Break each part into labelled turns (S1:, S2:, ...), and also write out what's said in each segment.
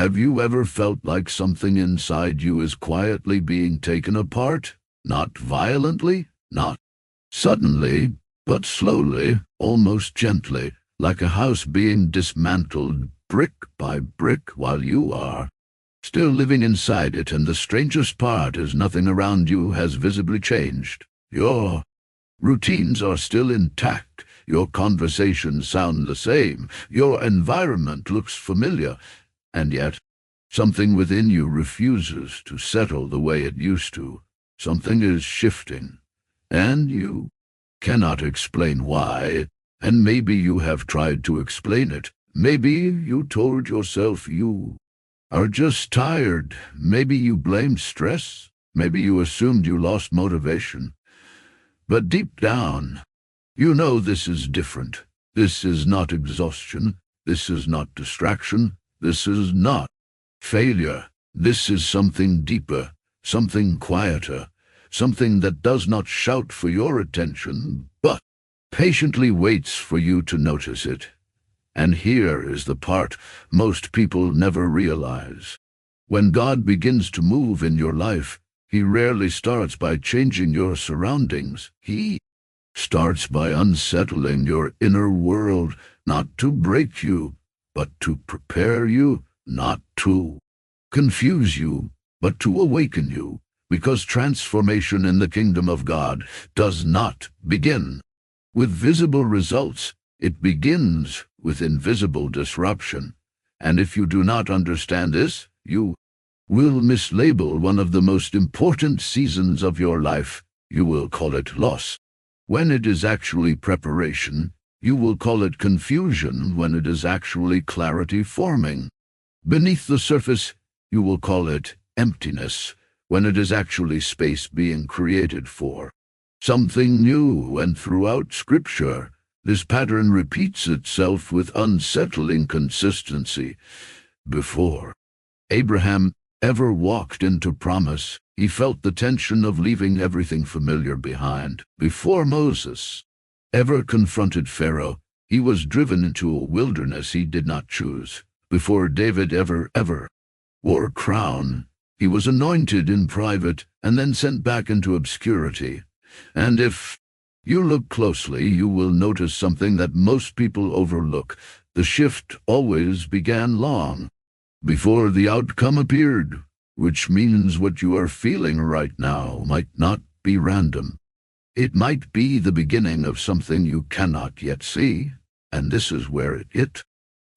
S1: Have you ever felt like something inside you is quietly being taken apart? Not violently, not suddenly, but slowly, almost gently, like a house being dismantled brick by brick while you are still living inside it, and the strangest part is nothing around you has visibly changed. Your routines are still intact, your conversations sound the same, your environment looks familiar, and yet something within you refuses to settle the way it used to. Something is shifting, and you cannot explain why, and maybe you have tried to explain it. Maybe you told yourself you are just tired. Maybe you blamed stress. Maybe you assumed you lost motivation. But deep down, you know this is different. This is not exhaustion. This is not distraction. This is not failure. This is something deeper, something quieter, something that does not shout for your attention, but patiently waits for you to notice it. And here is the part most people never realize. When God begins to move in your life, He rarely starts by changing your surroundings. He starts by unsettling your inner world, not to break you, but to prepare you, not to confuse you, but to awaken you, because transformation in the kingdom of God does not begin with visible results. It begins with invisible disruption. And if you do not understand this, you will mislabel one of the most important seasons of your life. You will call it loss, when it is actually preparation. You will call it confusion, when it is actually clarity forming. Beneath the surface, you will call it emptiness, when it is actually space being created for something new. And throughout Scripture, this pattern repeats itself with unsettling consistency. Before Abraham ever walked into promise, he felt the tension of leaving everything familiar behind. Before Moses ever confronted Pharaoh, he was driven into a wilderness he did not choose. Before David ever wore a crown, he was anointed in private and then sent back into obscurity. And if you look closely, you will notice something that most people overlook. The shift always began long before the outcome appeared, which means what you are feeling right now might not be random. It might be the beginning of something you cannot yet see, and this is where it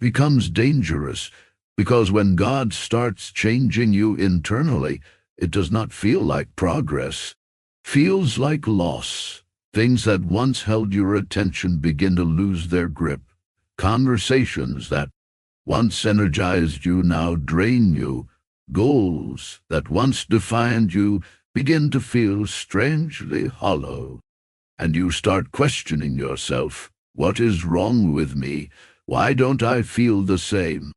S1: becomes dangerous, because when God starts changing you internally, it does not feel like progress. Feels like loss. Things that once held your attention begin to lose their grip. Conversations that once energized you now drain you. Goals that once defined you begin to feel strangely hollow. And you start questioning yourself. What is wrong with me? Why don't I feel the same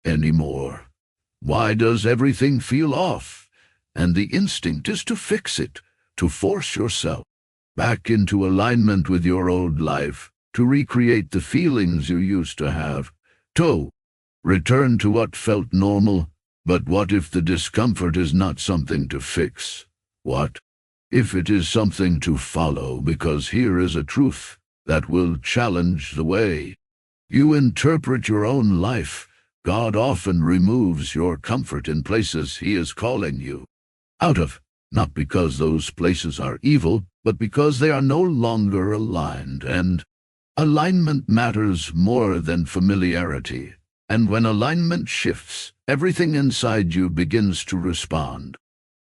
S1: anymore? Why does everything feel off? And the instinct is to fix it, to force yourself back into alignment with your old life, to recreate the feelings you used to have, to return to what felt normal. But what if the discomfort is not something to fix? What if it is something to follow? Because here is a truth that will challenge the way you interpret your own life. God often removes your comfort in places He is calling you out of, not because those places are evil, but because they are no longer aligned, and alignment matters more than familiarity. And when alignment shifts, everything inside you begins to respond,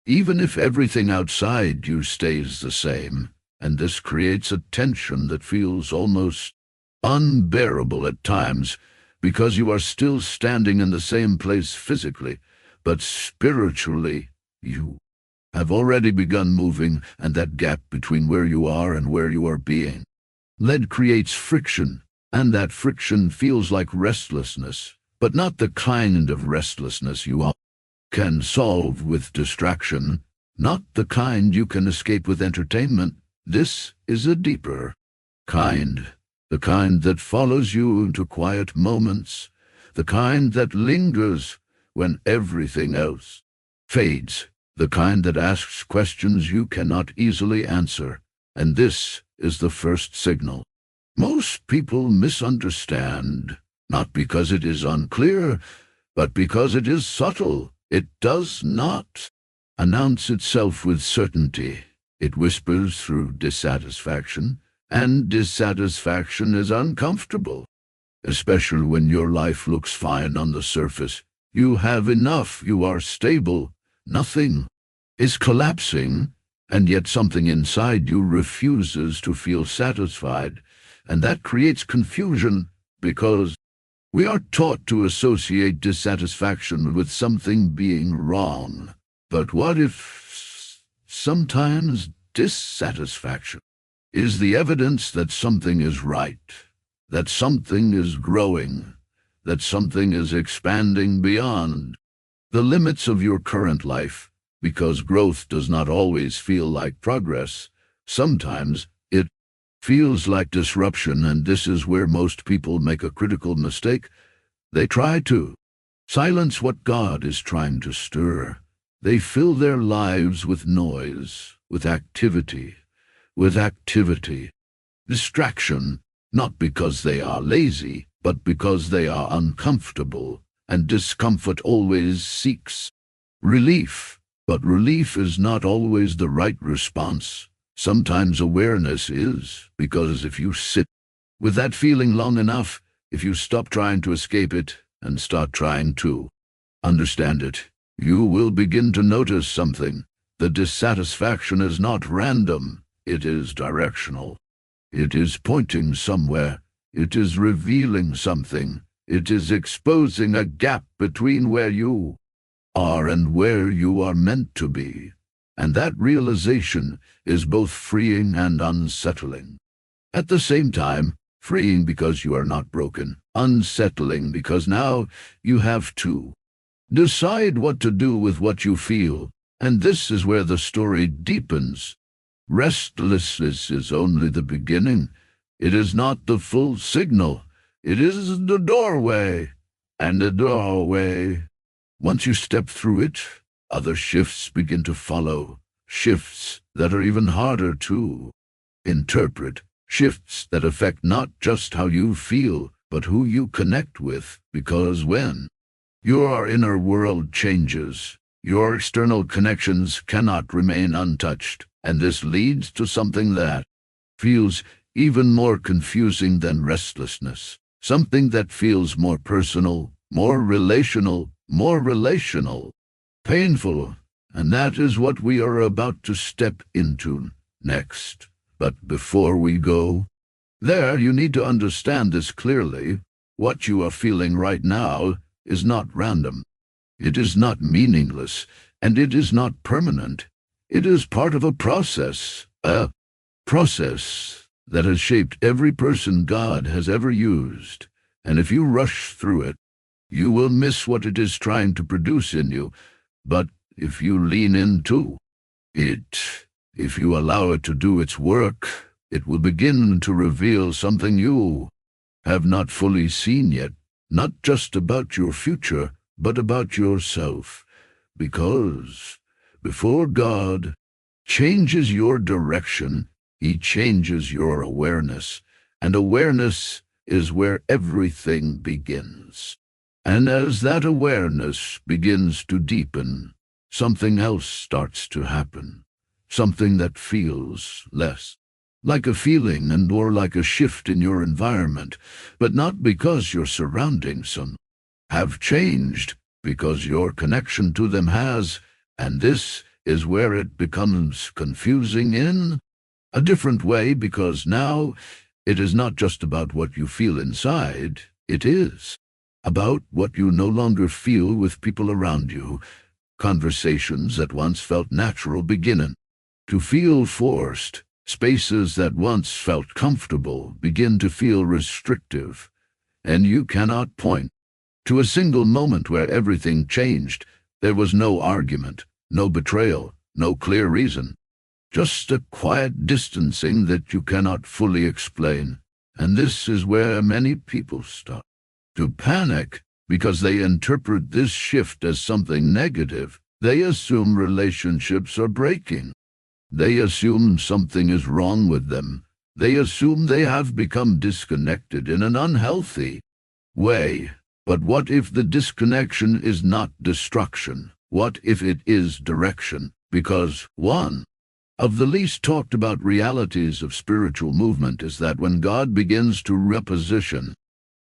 S1: even if everything outside you stays the same. And this creates a tension that feels almost unbearable at times, because you are still standing in the same place physically, but spiritually you have already begun moving, and that gap between where you are and where you are being led creates friction, and that friction feels like restlessness, but not the kind of restlessness you can solve with distraction, not the kind you can escape with entertainment. This is a deeper kind, the kind that follows you into quiet moments, the kind that lingers when everything else fades, the kind that asks questions you cannot easily answer. And this is the first signal. Most people misunderstand, not because it is unclear, but because it is subtle. It does not announce itself with certainty. It whispers through dissatisfaction, and dissatisfaction is uncomfortable, especially when your life looks fine on the surface. You have enough, you are stable, nothing is collapsing, and yet something inside you refuses to feel satisfied, and that creates confusion because we are taught to associate dissatisfaction with something being wrong. But what if sometimes dissatisfaction is the evidence that something is right, that something is growing, that something is expanding beyond the limits of your current life? Because growth does not always feel like progress. Sometimes it feels like disruption, and this is where most people make a critical mistake. They try to silence what God is trying to stir. They fill their lives with noise, with activity, distraction, not because they are lazy, but because they are uncomfortable, and discomfort always seeks relief. But relief is not always the right response. Sometimes awareness is, because if you sit with that feeling long enough, if you stop trying to escape it and start trying to understand it, you will begin to notice something. The dissatisfaction is not random, it is directional. It is pointing somewhere. It is revealing something. It is exposing a gap between where you are and where you are meant to be. And that realization is both freeing and unsettling. At the same time, freeing because you are not broken, unsettling because now you have to decide what to do with what you feel. And this is where the story deepens. Restlessness is only the beginning. It is not the full signal. It is the doorway. And the doorway, once you step through it, other shifts begin to follow. Shifts that are even harder to interpret. Shifts that affect not just how you feel, but who you connect with. Because when your inner world changes, your external connections cannot remain untouched. And this leads to something that feels even more confusing than restlessness. Something that feels more personal, more relational, painful. And that is what we are about to step into next. But before we go there, you need to understand this clearly. What you are feeling right now is not random. It is not meaningless, and it is not permanent. It is part of a process that has shaped every person God has ever used. And if you rush through it, you will miss what it is trying to produce in you. But if you lean into it, if you allow it to do its work, it will begin to reveal something you have not fully seen yet, not just about your future, but about yourself. Because before God changes your direction, He changes your awareness, and awareness is where everything begins. And as that awareness begins to deepen, something else starts to happen, something that feels less like a feeling and more like a shift in your environment, but not because your surroundings have changed, because your connection to them has, and this is where it becomes confusing in a different way, because now it is not just about what you feel inside, it is about what you no longer feel with people around you. Conversations that once felt natural begin to feel forced. Spaces that once felt comfortable begin to feel restrictive. And you cannot point to a single moment where everything changed. There was no argument, no betrayal, no clear reason. Just a quiet distancing that you cannot fully explain. And this is where many people start to panic. because they interpret this shift as something negative. They assume relationships are breaking. They assume something is wrong with them. They assume they have become disconnected in an unhealthy way. But what if the disconnection is not destruction? What if it is direction? Because one of the least talked about realities of spiritual movement is that when God begins to reposition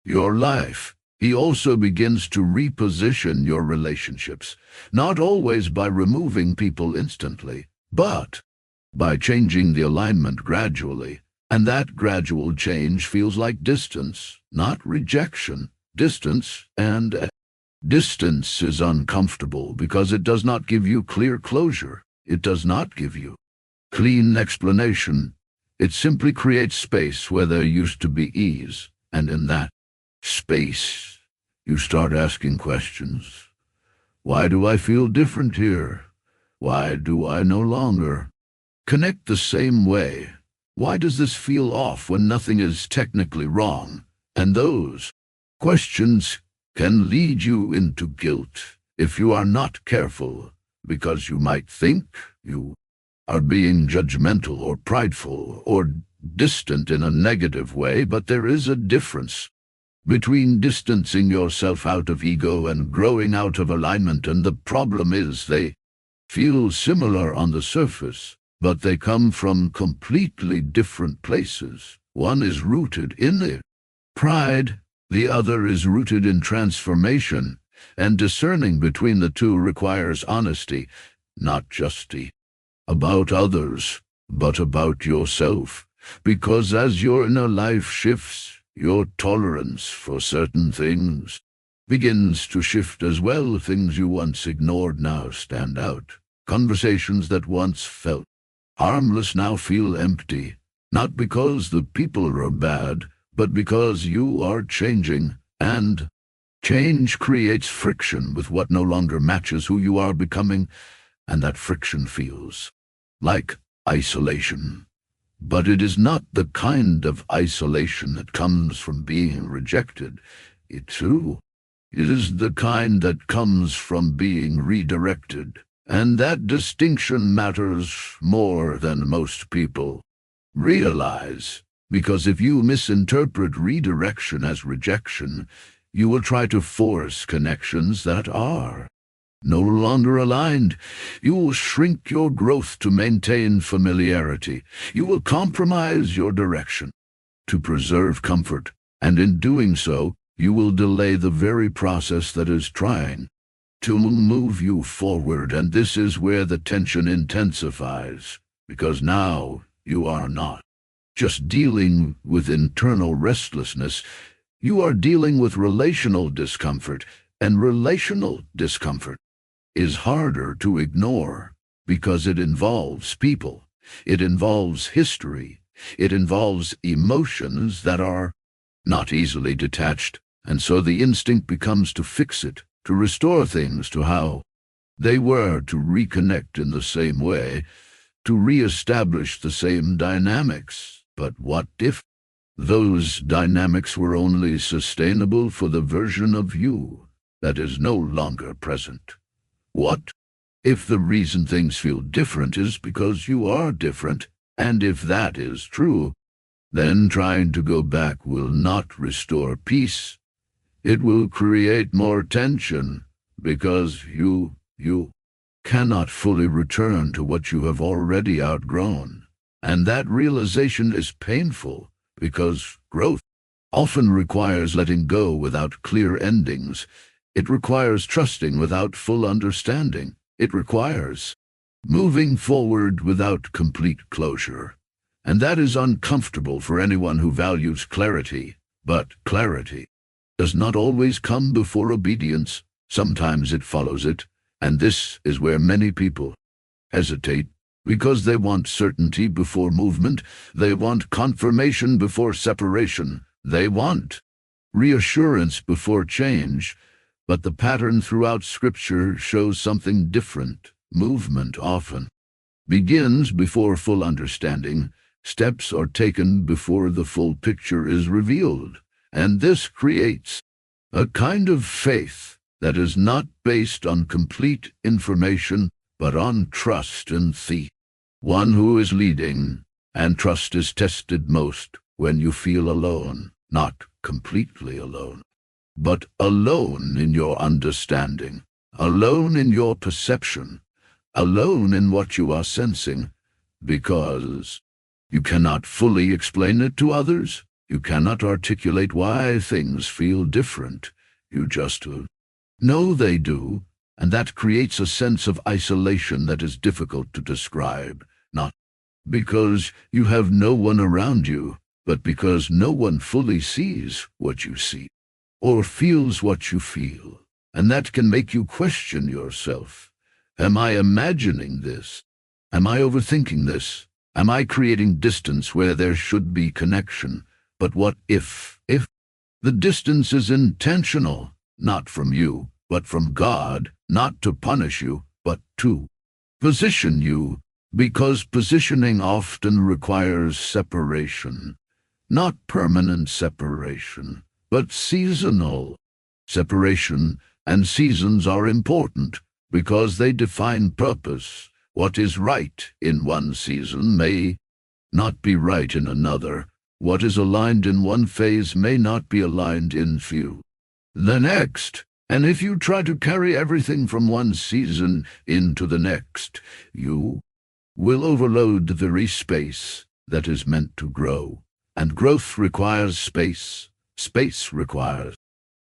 S1: your life, He also begins to reposition your relationships, not always by removing people instantly, but by changing the alignment gradually. And that gradual change feels like distance, not rejection. Distance is uncomfortable because it does not give you clear closure. It does not give you clean explanation. It simply creates space where there used to be ease, and in that space, you start asking questions. Why do I feel different here? Why do I no longer connect the same way? Why does this feel off when nothing is technically wrong? And those questions can lead you into guilt if you are not careful, because you might think you are being judgmental or prideful or distant in a negative way, but there is a difference between distancing yourself out of ego and growing out of alignment, and the problem is they feel similar on the surface, but they come from completely different places. One is rooted in the pride, the other is rooted in transformation, and discerning between the two requires honesty, not just about others, but about yourself, because as your inner life shifts, your tolerance for certain things begins to shift as well. Things you once ignored now stand out. Conversations that once felt harmless now feel empty, not because the people are bad, but because you are changing, and change creates friction with what no longer matches who you are becoming, and that friction feels like isolation. But it is not the kind of isolation that comes from being rejected. It is the kind that comes from being redirected, and that distinction matters more than most people realize. Because if you misinterpret redirection as rejection, you will try to force connections that are no longer aligned. You will shrink your growth to maintain familiarity. You will compromise your direction to preserve comfort, and in doing so, you will delay the very process that is trying to move you forward. And this is where the tension intensifies, because now you are not just dealing with internal restlessness, you are dealing with relational discomfort, and relational discomfort is harder to ignore because it involves people, it involves history, it involves emotions that are not easily detached, and so the instinct becomes to fix it, to restore things to how they were, to reconnect in the same way, to reestablish the same dynamics. But what if those dynamics were only sustainable for the version of you that is no longer present? What if the reason things feel different is because you are different? And if that is true, then trying to go back will not restore peace. It will create more tension, because you cannot fully return to what you have already outgrown. And that realization is painful, because growth often requires letting go without clear endings. It requires trusting without full understanding. It requires moving forward without complete closure. And that is uncomfortable for anyone who values clarity. But clarity does not always come before obedience. Sometimes it follows it. And this is where many people hesitate, because they want certainty before movement. They want confirmation before separation. They want reassurance before change. But the pattern throughout Scripture shows something different. Movement often begins before full understanding. Steps are taken before the full picture is revealed. And this creates A kind of faith that is not based on complete information, but on trust and faith. One who is leading, and trust is tested most when you feel alone, not completely alone, but alone in your understanding, alone in your perception, alone in what you are sensing, because you cannot fully explain it to others. You cannot articulate why things feel different. You just know they do, and that creates a sense of isolation that is difficult to describe, not because you have no one around you, but because no one fully sees what you see, or feels what you feel, and that can make you question yourself. Am I imagining this? Am I overthinking this? Am I creating distance where there should be connection? But what if the distance is intentional, not from you, but from God, not to punish you, but to position you, because positioning often requires separation, not permanent separation, but seasonal separation, and seasons are important because they define purpose. What is right in one season may not be right in another. What is aligned in one phase may not be aligned in the next. And if you try to carry everything from one season into the next, you will overload the very space that is meant to grow. And growth requires space. Space requires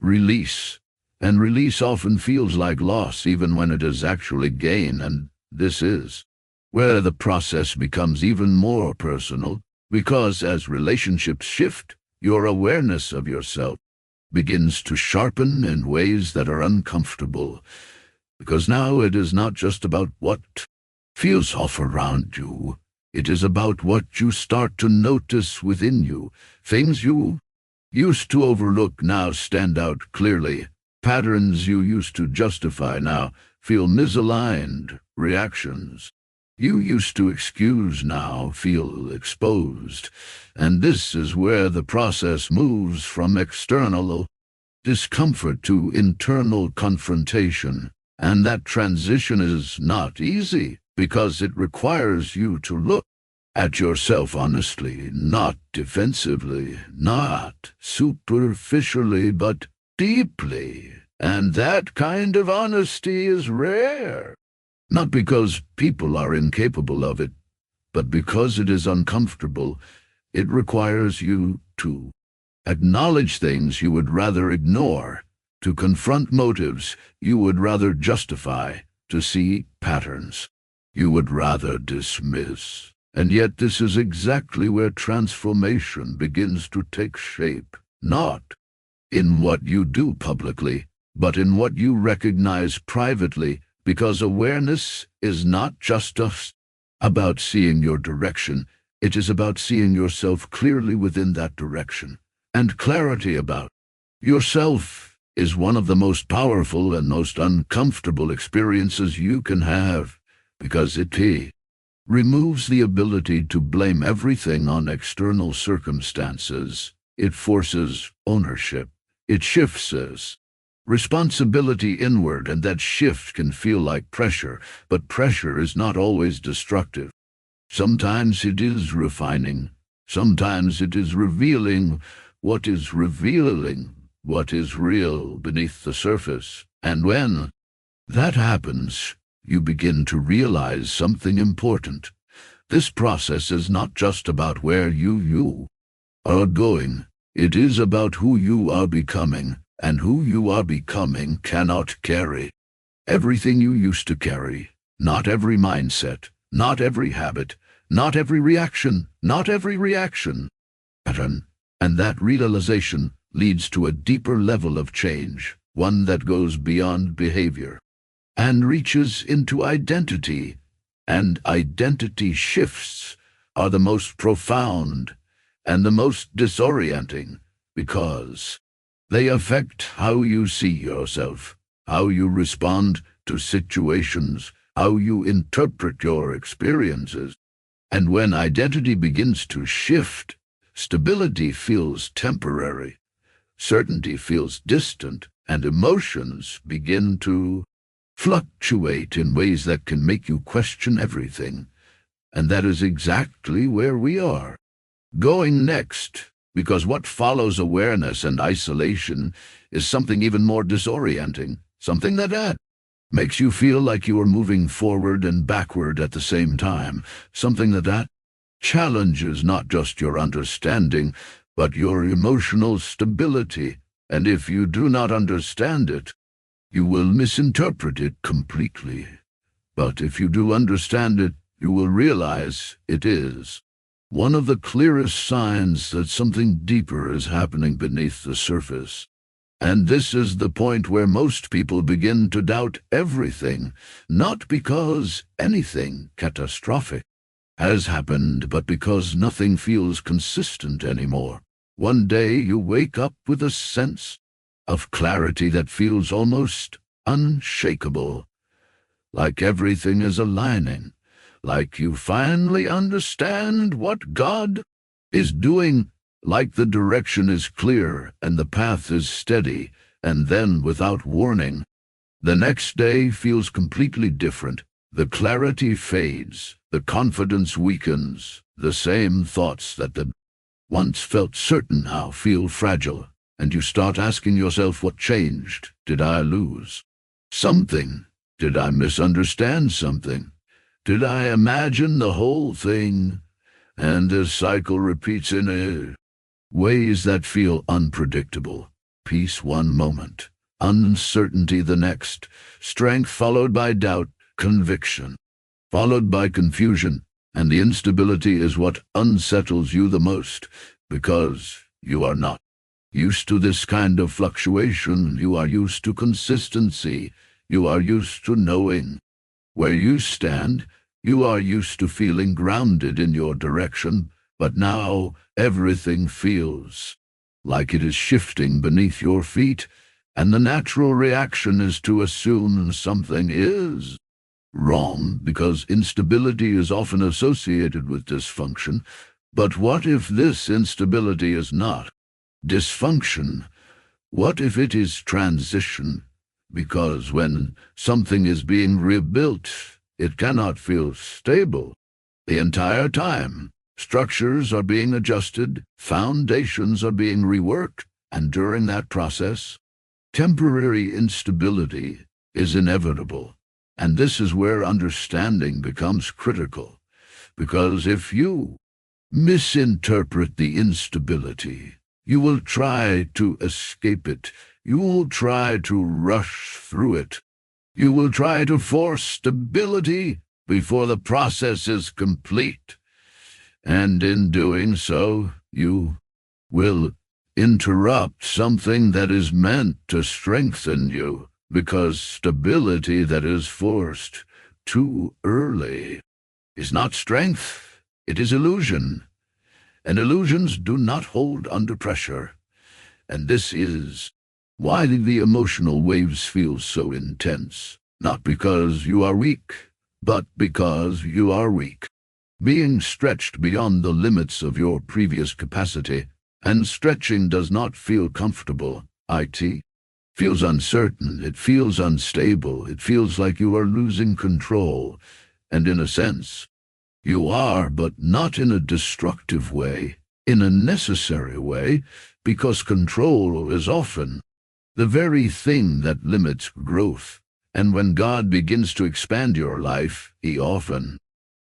S1: release. And release often feels like loss even when it is actually gain, and this is where the process becomes even more personal, because as relationships shift, your awareness of yourself begins to sharpen in ways that are uncomfortable, because now it is not just about what feels off around you. It is about what you start to notice within you. Things you used to overlook now stand out clearly. Patterns you used to justify now feel misaligned. Reactions you used to excuse now feel exposed. And this is where the process moves from external discomfort to internal confrontation. And that transition is not easy, because it requires you to look at yourself honestly, not defensively, not superficially, but deeply. And that kind of honesty is rare. Not because people are incapable of it, but because it is uncomfortable. It requires you to acknowledge things you would rather ignore, to confront motives you would rather justify, to see patterns you would rather dismiss. And yet this is exactly where transformation begins to take shape, not in what you do publicly, but in what you recognize privately, because awareness is not just about seeing your direction. It is about seeing yourself clearly within that direction. And clarity about yourself is one of the most powerful and most uncomfortable experiences you can have, because it removes the ability to blame everything on external circumstances. It forces ownership. It shifts us responsibility inward, and that shift can feel like pressure, but pressure is not always destructive. Sometimes it is refining. Sometimes it is revealing what is real beneath the surface. And when that happens, you begin to realize something important. This process is not just about where you are going. It is about who you are becoming. And who you are becoming cannot carry everything you used to carry. Not every mindset, not every habit, not every reaction pattern. And that realization leads to a deeper level of change, one that goes beyond behavior and reaches into identity. And identity shifts are the most profound and the most disorienting, because they affect how you see yourself, how you respond to situations, how you interpret your experiences. And when identity begins to shift, stability feels temporary. certainty feels distant, and emotions begin to fluctuate in ways that can make you question everything. And that is exactly where we are going next, because what follows awareness and isolation is something even more disorienting, something that makes you feel like you are moving forward and backward at the same time, something that challenges not just your understanding, but your emotional stability. And if you do not understand it, you will misinterpret it completely. But if you do understand it, you will realize it is one of the clearest signs that something deeper is happening beneath the surface. And this is the point where most people begin to doubt everything, not because anything catastrophic has happened, but because nothing feels consistent anymore. One day you wake up with a sense of clarity that feels almost unshakable, like everything is aligning, like you finally understand what God is doing, like the direction is clear and the path is steady, and then, without warning, the next day feels completely different. The clarity fades, the confidence weakens, the same thoughts that had once felt certain now feel fragile, and you start asking yourself, what changed? Did I lose something? Did I misunderstand something? Did I imagine the whole thing? And this cycle repeats in ways that feel unpredictable. Peace one moment, uncertainty the next, strength followed by doubt, conviction followed by confusion, and the instability is what unsettles you the most, because you are not used to this kind of fluctuation. You are used to consistency. You are used to knowing where you stand. You are used to feeling grounded in your direction, but now everything feels like it is shifting beneath your feet, and the natural reaction is to assume something is wrong, because instability is often associated with dysfunction. But what if this instability is not dysfunction? What if it is transition? Because when something is being rebuilt, it cannot feel stable the entire time. Structures are being adjusted, foundations are being reworked, and during that process, temporary instability is inevitable. And this is where understanding becomes critical, because if you misinterpret the instability, you will try to escape it. You will try to rush through it. You will try to force stability before the process is complete. And in doing so, you will interrupt something that is meant to strengthen you, because stability that is forced too early is not strength, it is illusion. And illusions do not hold under pressure. And this is why the emotional waves feel so intense, not because you are weak, but because you are weak, being stretched beyond the limits of your previous capacity. And stretching does not feel comfortable. It feels uncertain, it feels unstable, it feels like you are losing control. And in a sense, you are, but not in a destructive way, in a necessary way, because control is often the very thing that limits growth. And when God begins to expand your life, He often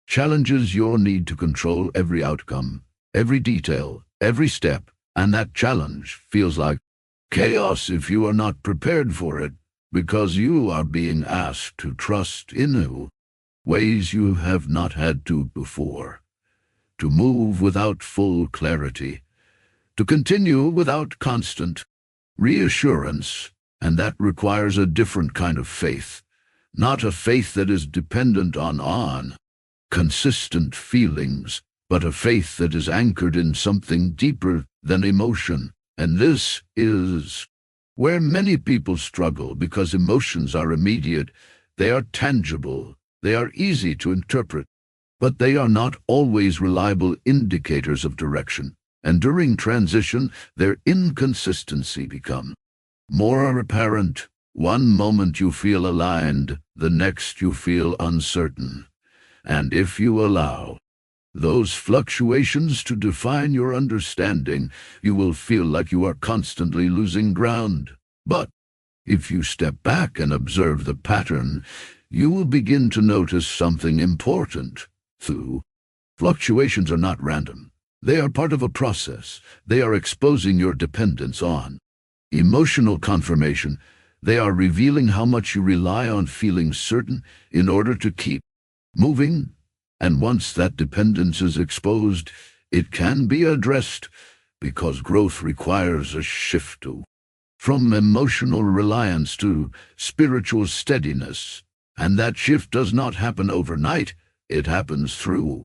S1: challenges your need to control every outcome, every detail, every step, and that challenge feels like chaos if you are not prepared for it, because you are being asked to trust in ways you have not had to before, to move without full clarity, to continue without constant reassurance, and that requires a different kind of faith, not a faith that is dependent on consistent feelings, but a faith that is anchored in something deeper than emotion. And this is where many people struggle, because emotions are immediate, they are tangible, they are easy to interpret, but they are not always reliable indicators of direction. And during transition, their inconsistency becomes more apparent. One moment you feel aligned, the next you feel uncertain. And if you allow those fluctuations to define your understanding, you will feel like you are constantly losing ground. But if you step back and observe the pattern, you will begin to notice something important. Through fluctuations are not random. They are part of a process. They are exposing your dependence on emotional confirmation. They are revealing how much you rely on feeling certain in order to keep moving. And once that dependence is exposed, it can be addressed, because growth requires a shift from emotional reliance to spiritual steadiness. And that shift does not happen overnight. It happens through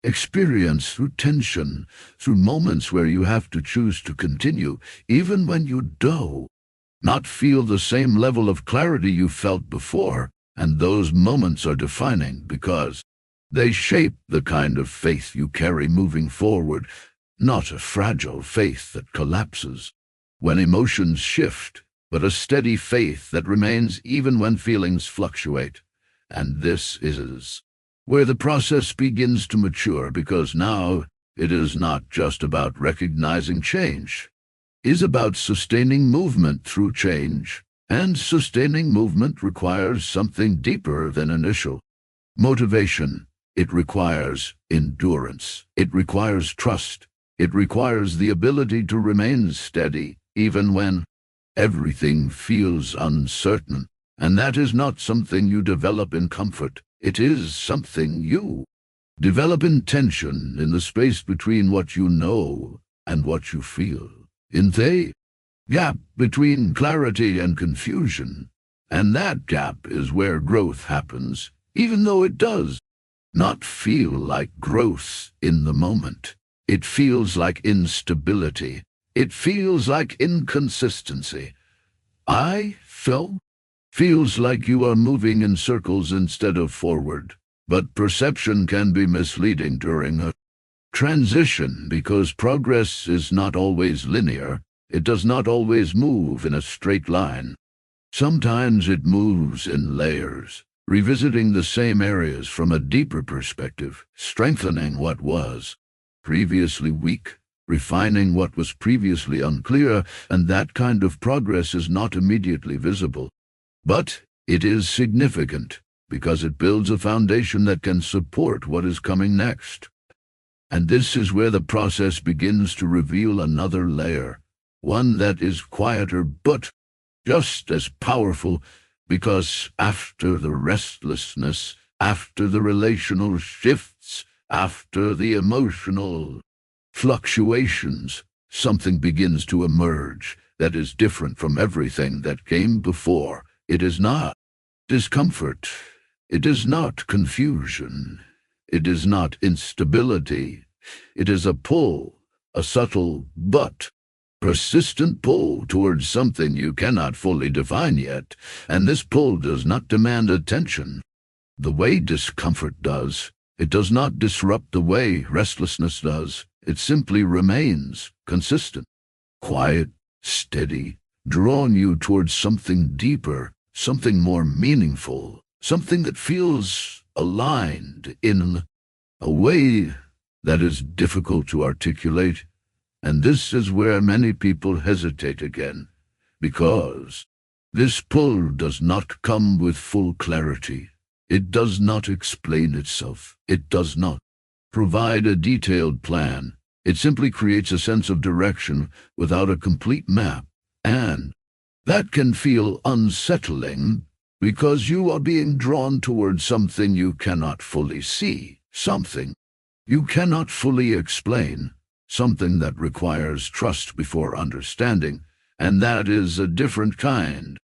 S1: experience, through tension, through moments where you have to choose to continue, even when you do not feel the same level of clarity you felt before. And those moments are defining because they shape the kind of faith you carry moving forward, not a fragile faith that collapses when emotions shift, but a steady faith that remains even when feelings fluctuate. And this is where the process begins to mature, because now it is not just about recognizing change. It is about sustaining movement through change. And sustaining movement requires something deeper than initial motivation. It requires endurance. It requires trust. It requires the ability to remain steady, even when everything feels uncertain. And that is not something you develop in comfort. It is something you develop in tension, in the space between what you know and what you feel, in the gap between clarity and confusion. And that gap is where growth happens, even though it does not feel like growth in the moment. It feels like instability. It feels like inconsistency. Feels like you are moving in circles instead of forward. But perception can be misleading during a transition, because progress is not always linear. It does not always move in a straight line. Sometimes it moves in layers, revisiting the same areas from a deeper perspective, strengthening what was previously weak, refining what was previously unclear. And that kind of progress is not immediately visible. But it is significant, because it builds a foundation that can support what is coming next. And this is where the process begins to reveal another layer, one that is quieter but just as powerful, because after the restlessness, after the relational shifts, after the emotional fluctuations, something begins to emerge that is different from everything that came before. It is not discomfort. It is not confusion. It is not instability. It is a pull, a subtle but persistent pull towards something you cannot fully define yet. And this pull does not demand attention the way discomfort does. It does not disrupt the way restlessness does. It simply remains consistent, quiet, steady, drawing you towards something deeper, something more meaningful, something that feels aligned in a way that is difficult to articulate. And this is where many people hesitate again, because this pull does not come with full clarity. It does not explain itself. It does not provide a detailed plan. It simply creates a sense of direction without a complete map. And that can feel unsettling, because you are being drawn towards something you cannot fully see, something you cannot fully explain, something that requires trust before understanding. And that is a different kind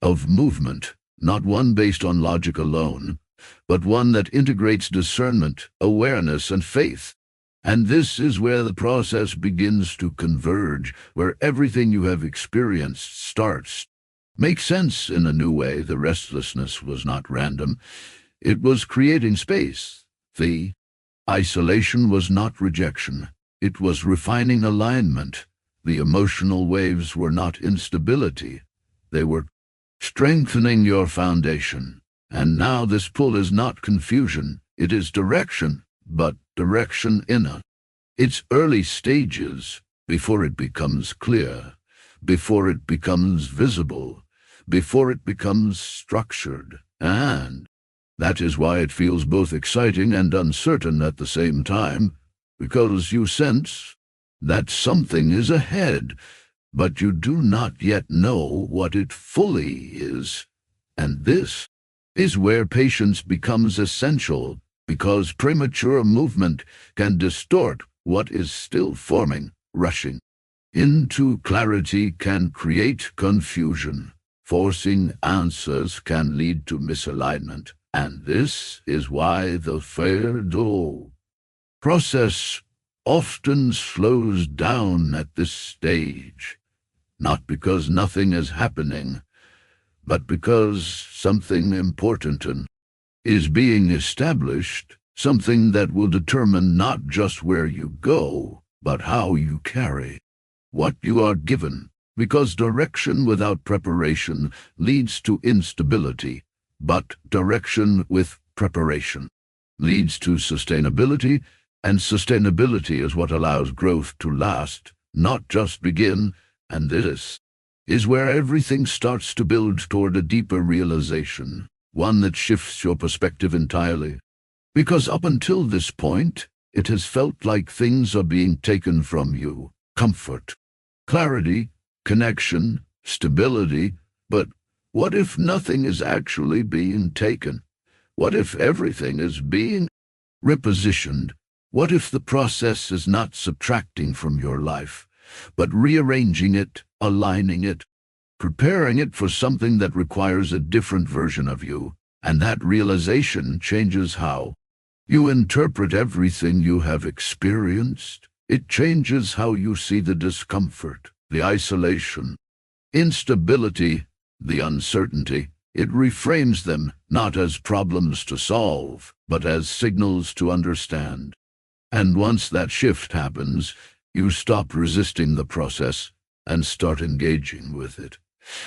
S1: of movement, not one based on logic alone, but one that integrates discernment, awareness, and faith. And this is where the process begins to converge, where everything you have experienced starts make sense in a new way. The restlessness was not random. It was creating space. The isolation was not rejection. It was refining alignment. The emotional waves were not instability. They were strengthening your foundation. And now this pull is not confusion. It is direction, but direction in its early stages, before it becomes clear, before it becomes visible, before it becomes structured. And that is why it feels both exciting and uncertain at the same time, because you sense that something is ahead, but you do not yet know what it fully is. And this is where patience becomes essential, because premature movement can distort what is still forming. Rushing into clarity can create confusion. Forcing answers can lead to misalignment. And this is why the Fairdo process often slows down at this stage, not because nothing is happening, but because something important is being established, something that will determine not just where you go, but how you carry what you are given, because direction without preparation leads to instability, but direction with preparation leads to sustainability, and sustainability is what allows growth to last, not just begin. And this is where everything starts to build toward a deeper realization, one that shifts your perspective entirely. Because up until this point, it has felt like things are being taken from you. Comfort, clarity, connection, stability. But what if nothing is actually being taken? What if everything is being repositioned? What if the process is not subtracting from your life, but rearranging it, aligning it, preparing it for something that requires a different version of you? And that realization changes how you interpret everything you have experienced. It changes how you see the discomfort, the isolation, instability, the uncertainty. It reframes them not as problems to solve, but as signals to understand. And once that shift happens, you stop resisting the process and start engaging with it.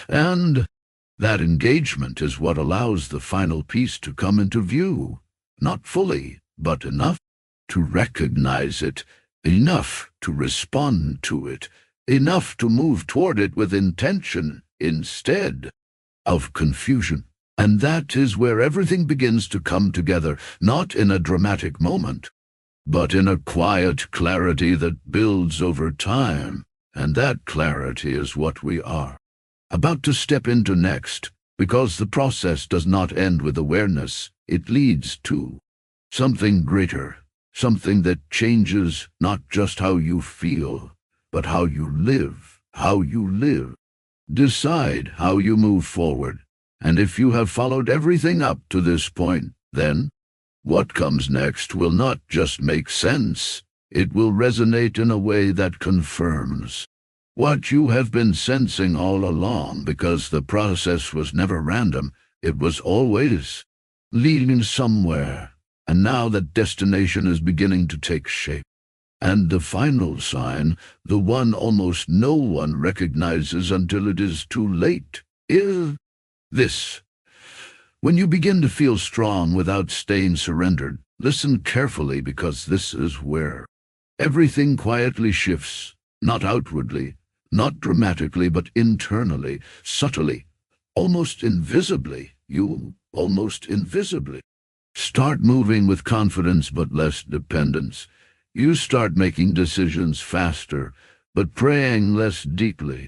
S1: And that engagement is what allows the final piece to come into view. Not fully, but enough to recognize it, enough to respond to it, enough to move toward it with intention instead of confusion. And that is where everything begins to come together, not in a dramatic moment, but in a quiet clarity that builds over time. And that clarity is what we are about to step into next, because the process does not end with awareness. It leads to something greater, something that changes not just how you feel, but how you live, Decide how you move forward. And if you have followed everything up to this point, then what comes next will not just make sense, it will resonate in a way that confirms what you have been sensing all along, because the process was never random. It was always leading somewhere. And now that destination is beginning to take shape. And the final sign, the one almost no one recognizes until it is too late, is this. When you begin to feel strong without staying surrendered, listen carefully, because this is where everything quietly shifts, not outwardly, not dramatically, but internally, subtly, almost invisibly. You almost invisibly start moving with confidence but less dependence. You start making decisions faster, but praying less deeply.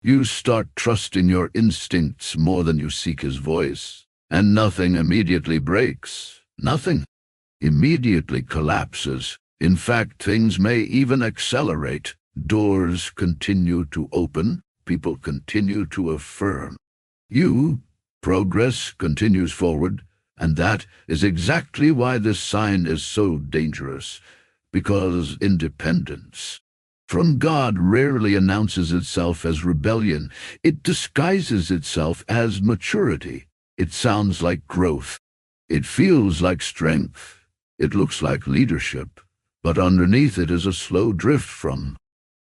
S1: You start trusting your instincts more than you seek his voice. And nothing immediately breaks. Nothing immediately collapses. In fact, things may even accelerate. Doors continue to open. People continue to affirm. Progress continues forward. And that is exactly why this sign is so dangerous, because independence from God rarely announces itself as rebellion. It disguises itself as maturity. It sounds like growth. It feels like strength. It looks like leadership. but underneath it is a slow drift from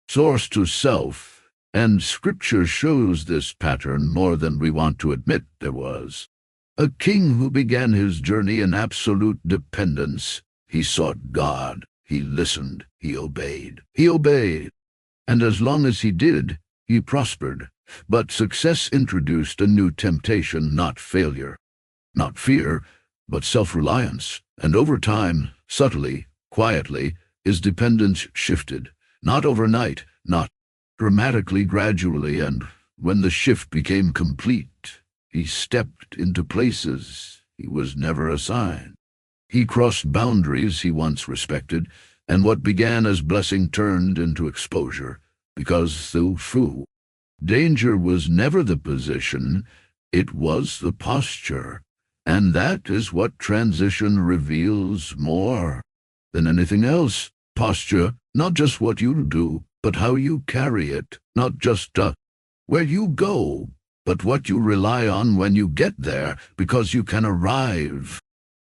S1: source to self, and Scripture shows this pattern more than we want to admit there was. A king who began his journey in absolute dependence. He sought God, he listened, he obeyed. He obeyed, and as long as he did, he prospered. But success introduced a new temptation, not failure, not fear, but self-reliance. And over time, subtly, quietly, his dependence shifted. Not overnight, not dramatically, gradually, and when the shift became complete, he stepped into places he was never assigned. He crossed boundaries he once respected, and what began as blessing turned into exposure, because though true, danger was never the position, it was the posture. And that is what transition reveals more than anything else. Posture, not just what you do, but how you carry it, not just where you go, but what you rely on when you get there, because you can arrive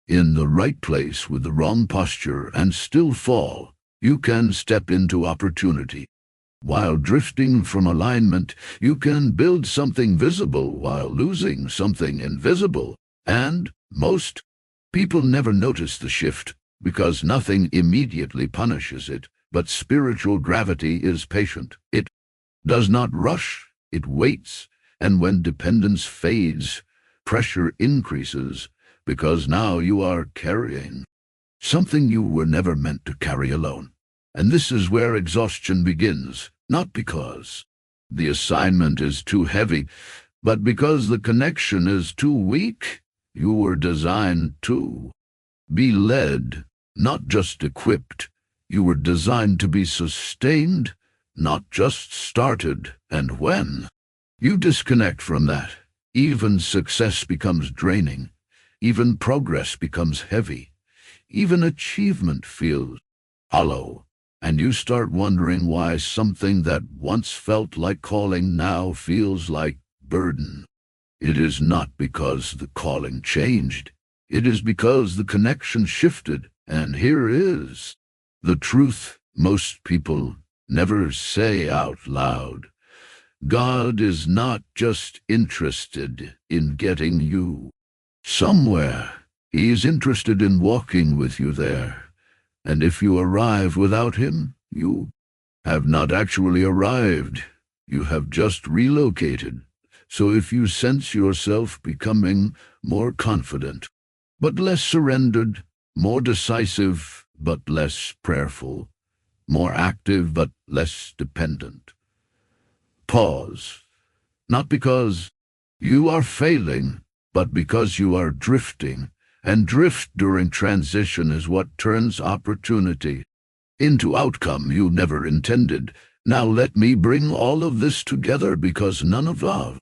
S1: in the right place with the wrong posture and still fall. You can step into opportunity. While drifting from alignment, you can build something visible while losing something invisible. And most people never notice the shift because nothing immediately punishes it. But spiritual gravity is patient. It does not rush, it waits. And when dependence fades, pressure increases, because now you are carrying something you were never meant to carry alone. And this is where exhaustion begins, not because the assignment is too heavy, but because the connection is too weak. You were designed to be led, not just equipped. You were designed to be sustained, not just started. And when you disconnect from that, even success becomes draining, even progress becomes heavy, even achievement feels hollow, and you start wondering why something that once felt like calling now feels like burden. It is not because the calling changed. It is because the connection shifted. And here is the truth most people never say out loud. God is not just interested in getting you somewhere. He is interested in walking with you there. And if you arrive without him, you have not actually arrived. You have just relocated. So if you sense yourself becoming more confident, but less surrendered, more decisive, but less prayerful, more active, but less dependent, pause. Not because you are failing, but because you are drifting. And drift during transition is what turns opportunity into outcome you never intended. Now let me bring all of this together, because none of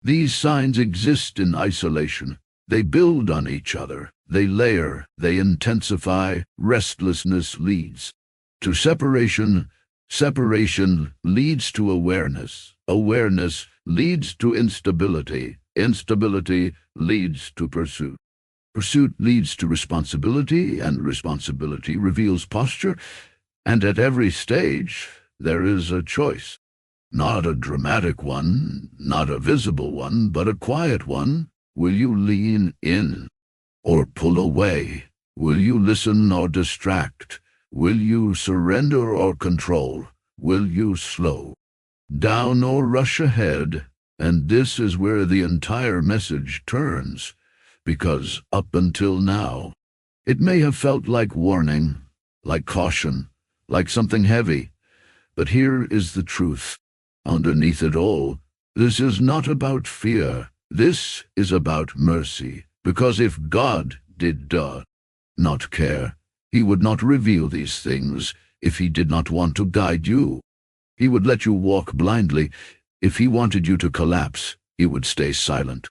S1: these signs exist in isolation. They build on each other. They layer. They intensify. Restlessness leads to separation. Separation leads to awareness. Awareness leads to instability. Instability leads to pursuit. Pursuit leads to responsibility, and responsibility reveals posture. And at every stage, there is a choice. Not a dramatic one, not a visible one, but a quiet one. Will you lean in or pull away? Will you listen or distract? Will you surrender or control? Will you slow down or rush ahead? And this is where the entire message turns, because up until now, it may have felt like warning, like caution, like something heavy. But here is the truth. Underneath it all, this is not about fear. This is about mercy. Because if God did not care, he would not reveal these things. If he did not want to guide you, he would let you walk blindly. If he wanted you to collapse, he would stay silent.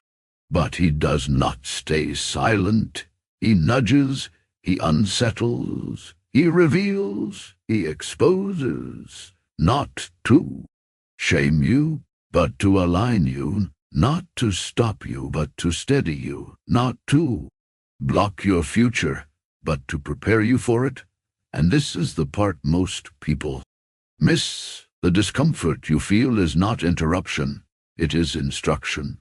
S1: But he does not stay silent. He nudges, he unsettles, he reveals, he exposes, not to shame you, but to align you, not to stop you, but to steady you, not to block your future, but to prepare you for it. And this is the part most people miss. The discomfort you feel is not interruption, it is instruction.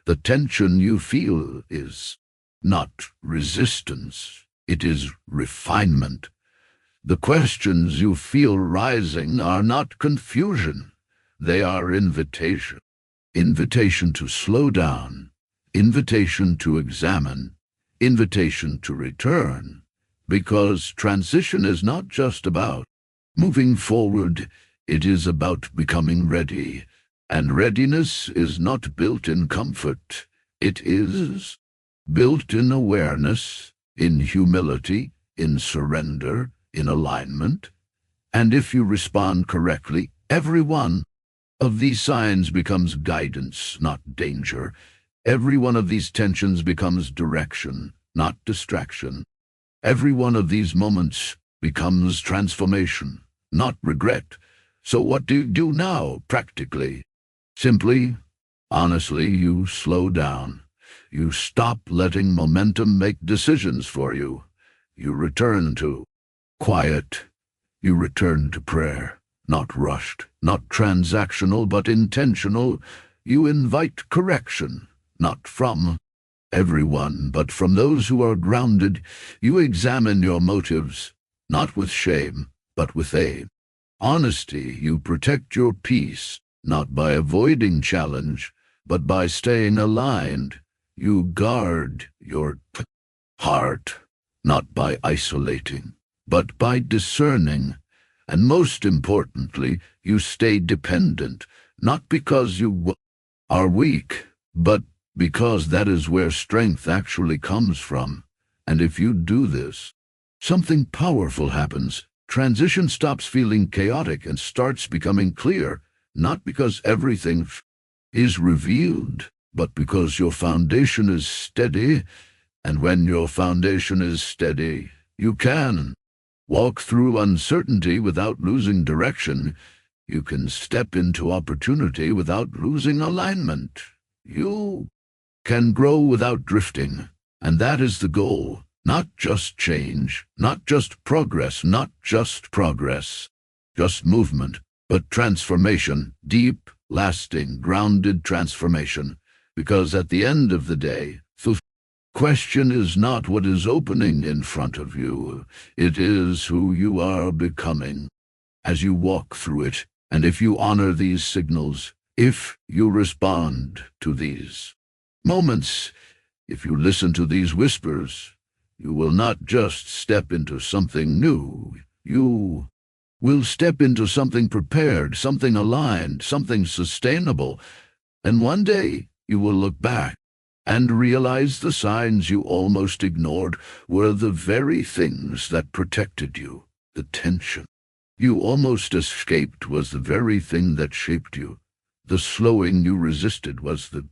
S1: The tension you feel is not resistance, it is refinement. The questions you feel rising are not confusion, they are invitation. Invitation to slow down, invitation to examine, invitation to return. Because transition is not just about moving forward, it is about becoming ready. And readiness is not built in comfort. It is built in awareness, in humility, in surrender, in alignment. And if you respond correctly, every one of these signs becomes guidance, not danger. Every one of these tensions becomes direction, not distraction. Every one of these moments becomes transformation, not regret. So what do you do now, practically? Simply, honestly, you slow down. You stop letting momentum make decisions for you. You return to quiet. You return to prayer, not rushed, not transactional, but intentional. You invite correction, not from everyone, but from those who are grounded. You examine your motives, not with shame, but with aim. Honesty, you protect your peace, not by avoiding challenge, but by staying aligned. You guard your heart, not by isolating, but by discerning. And most importantly, you stay dependent, not because you are weak, but because that is where strength actually comes from. And if you do this, something powerful happens. Transition stops feeling chaotic and starts becoming clear, not because everything is revealed, but because your foundation is steady. And when your foundation is steady, you can walk through uncertainty without losing direction. You can step into opportunity without losing alignment. You can grow without drifting, and that is the goal. Not just change, not just progress, just movement, but transformation, deep, lasting, grounded transformation. Because at the end of the day, the question is not what is opening in front of you, it is who you are becoming as you walk through it. And if you honor these signals, if you respond to these moments, if you listen to these whispers, you will not just step into something new. You will step into something prepared, something aligned, something sustainable. And one day you will look back and realize the signs you almost ignored were the very things that protected you. The tension you almost escaped was the very thing that shaped you. The slowing you resisted was the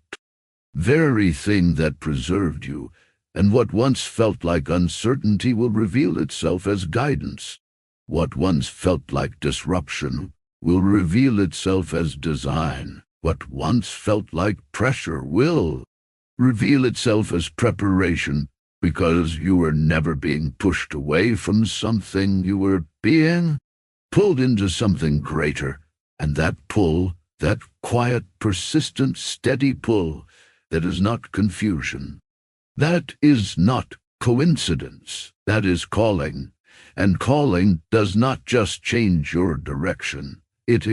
S1: very thing that preserved you. And what once felt like uncertainty will reveal itself as guidance. What once felt like disruption will reveal itself as design. What once felt like pressure will reveal itself as preparation, because you were never being pushed away from something, you were being pulled into something greater. And that pull, that quiet, persistent, steady pull, that is not confusion. That is not coincidence, that is calling. And calling does not just change your direction, it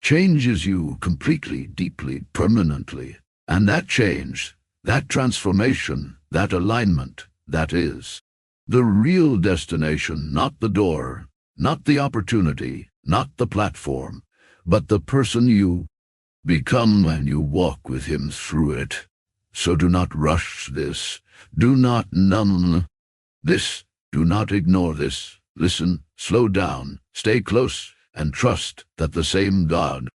S1: changes you completely, deeply, permanently. And that change, that transformation, that alignment, that is the real destination, not the door, not the opportunity, not the platform, but the person you become when you walk with him through it. So do not rush this. Do not numb this. Do not ignore this. Listen, slow down, stay close, and trust that the same God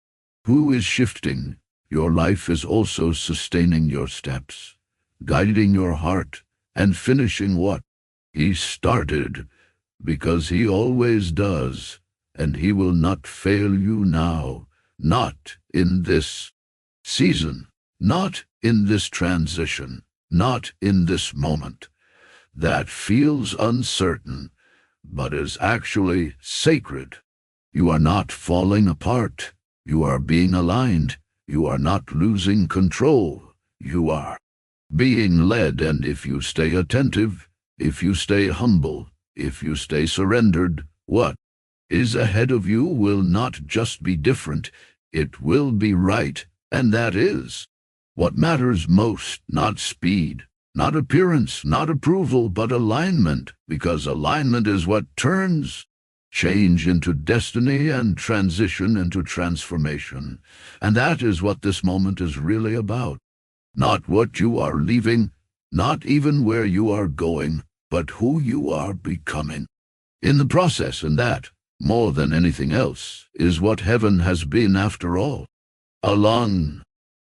S1: who is shifting your life is also sustaining your steps, guiding your heart, and finishing what he started, because he always does, and he will not fail you now, not in this season, not in this transition, not in this moment that feels uncertain, but is actually sacred. You are not falling apart. You are being aligned. You are not losing control. You are being led, and if you stay attentive, if you stay humble, if you stay surrendered, what is ahead of you will not just be different, it will be right, and that is what matters most, not speed, not appearance, not approval, but alignment, because alignment is what turns change into destiny and transition into transformation. And that is what this moment is really about. Not what you are leaving, not even where you are going, but who you are becoming. In the process, and that, more than anything else, is what heaven has been after all. A long,